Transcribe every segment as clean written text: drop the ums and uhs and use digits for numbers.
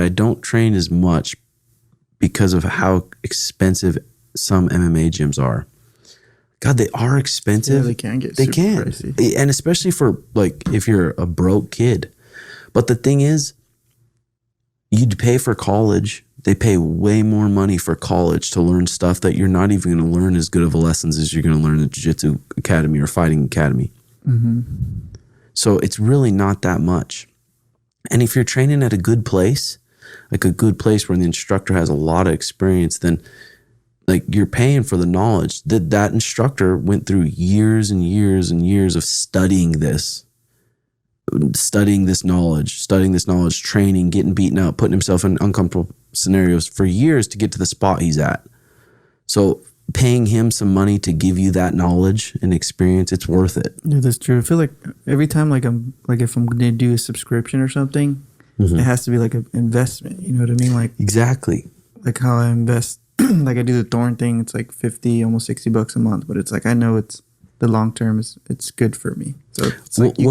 I don't train as much because of how expensive some MMA gyms are. God, they are expensive. Yeah, they can get super pricey. And especially for like if you're a broke kid. But the thing is, you'd pay for college. They pay way more money for college to learn stuff that you're not even going to learn as good of a lessons as you're going to learn in jiu-jitsu academy or fighting academy. Mm-hmm. So it's really not that much. And if you're training at a good place, like a good place where the instructor has a lot of experience, then like you're paying for the knowledge that instructor went through years and years and years of studying this knowledge, training, getting beaten up, putting himself in uncomfortable scenarios for years to get to the spot he's at. So paying him some money to give you that knowledge and experience, it's worth it. Yeah, that's true. I feel like every time if I'm going to do a subscription or something, it has to be like an investment. You know what I mean? Like exactly. Like how I invest, like I do the Thorn thing. It's like $50, almost $60 a month, but it's like, I know it's the long term it's good for me. So it's like you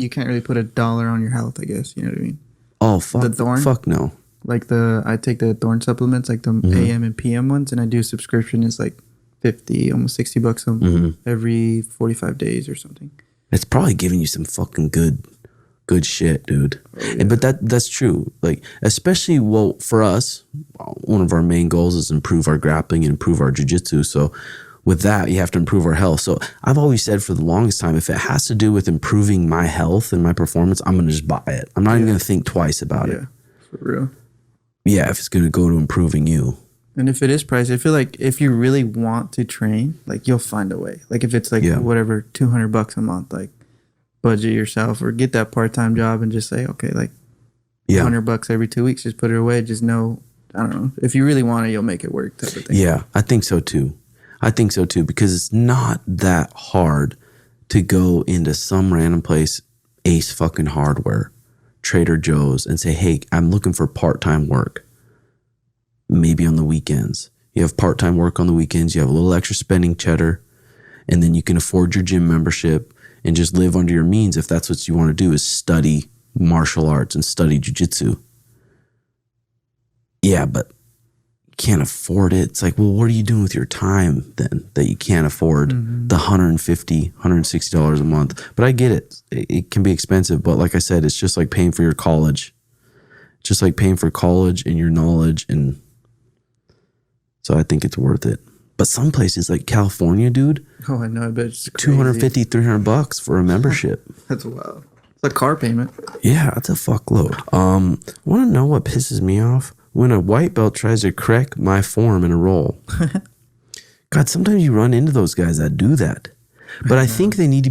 can't really put $1 on your health, I guess. You know what I mean? Oh, fuck. The Thorn? Fuck no. Like I take the Thorn supplements, like the AM and PM ones, and I do a subscription. It's like $50, almost $60 every 45 days or something. It's probably giving you some fucking good shit, dude. Oh, yeah. But that's true. Like, especially, well, for us, one of our main goals is improve our grappling and improve our jiu-jitsu. So with that, you have to improve our health. So I've always said for the longest time, if it has to do with improving my health and my performance, I'm going to just buy it. I'm not even going to think twice about it. For real. Yeah, if it's going to go to improving you. And if it is pricey, I feel like if you really want to train, like you'll find a way. Like if it's like whatever, $200 a month, like budget yourself or get that part-time job and just say, okay, like $100 every 2 weeks, just put it away. Just know, I don't know, if you really want it, you'll make it work type of thing. Yeah, I think so too. Because it's not that hard to go into some random place, Ace fucking Hardware, Trader Joe's, and say, hey, I'm looking for part-time work. Maybe on the weekends. You have part-time work on the weekends. You have a little extra spending cheddar, and then you can afford your gym membership and just live under your means if that's what you want to do, is study martial arts and study jiu-jitsu. Yeah, but you can't afford it. It's like, well, what are you doing with your time then that you can't afford the $150, $160 a month? But I get it. It can be expensive, but like I said, it's just like paying for your college. Just like paying for college and your knowledge, and so I think it's worth it. But some places like California, dude. Oh, I know. I bet it's crazy. $250, $300 for a membership. That's wild. It's a car payment. Yeah, that's a fuckload. Want to know what pisses me off? When a white belt tries to correct my form in a roll. God, sometimes you run into those guys that do that. But I think they need to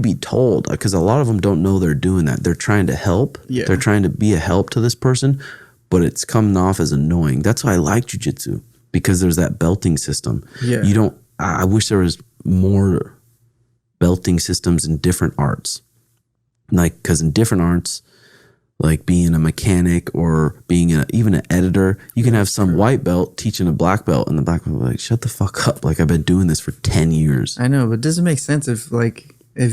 be told, because a lot of them don't know they're doing that. They're trying to help. Yeah. They're trying to be a help to this person, but it's coming off as annoying. That's why I like jiu-jitsu, because there's that belting system. Yeah. I wish there was more belting systems in different arts. Like, because in different arts, like being a mechanic or being even an editor, you can have some white belt teaching a black belt, and the black belt will be like, shut the fuck up. Like, I've been doing this for 10 years. I know, but it doesn't make sense if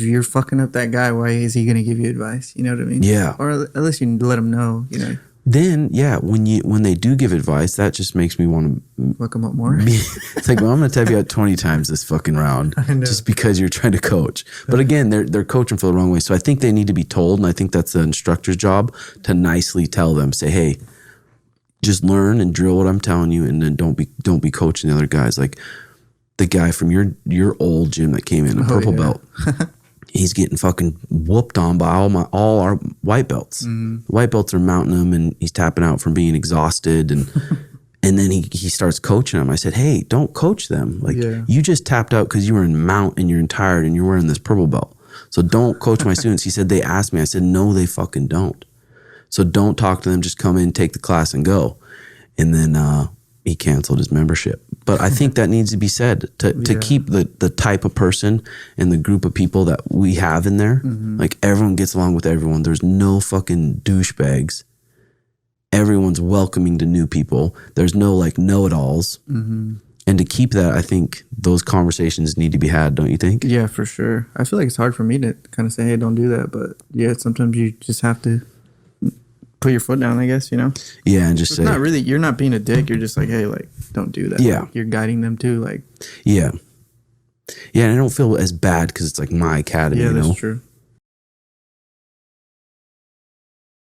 you're fucking up that guy, why is he going to give you advice? You know what I mean? Yeah. Or at least you let him know, you know. Then, yeah, when they do give advice, that just makes me want to fuck them up more. It's like, well, I'm going to tap you out 20 times this fucking round just because you're trying to coach. But again, they're coaching for the wrong way. So I think they need to be told, and I think that's the instructor's job to nicely tell them, say, hey, just learn and drill what I'm telling you, and then don't be coaching the other guys. Like the guy from your old gym that came in, a purple belt. He's getting fucking whooped on by all our white belts. The white belts are mounting him, and he's tapping out from being exhausted. And and then he starts coaching him. I said, hey, don't coach them. Like, you just tapped out because you were in mount and you're tired and you're wearing this purple belt. So don't coach my students. He said, they asked me. I said, no, they fucking don't. So don't talk to them. Just come in, take the class, and go. And then he canceled his membership. But I think that needs to be said to keep the type of person and the group of people that we have in there. Like, everyone gets along with everyone. There's no fucking douchebags. Everyone's welcoming to new people. There's no like know-it-alls. And to keep that, I think those conversations need to be had, don't you think? Yeah, for sure. I feel like it's hard for me to kind of say, hey, don't do that. But yeah, sometimes you just have to put your foot down, I guess, you know? Yeah, and just it's say, not really, you're not being a dick. You're just like, hey, like, don't do that. Yeah. Like, you're guiding them too. Like, yeah. Yeah, and I don't feel as bad because it's like my academy, yeah, you know? that's true.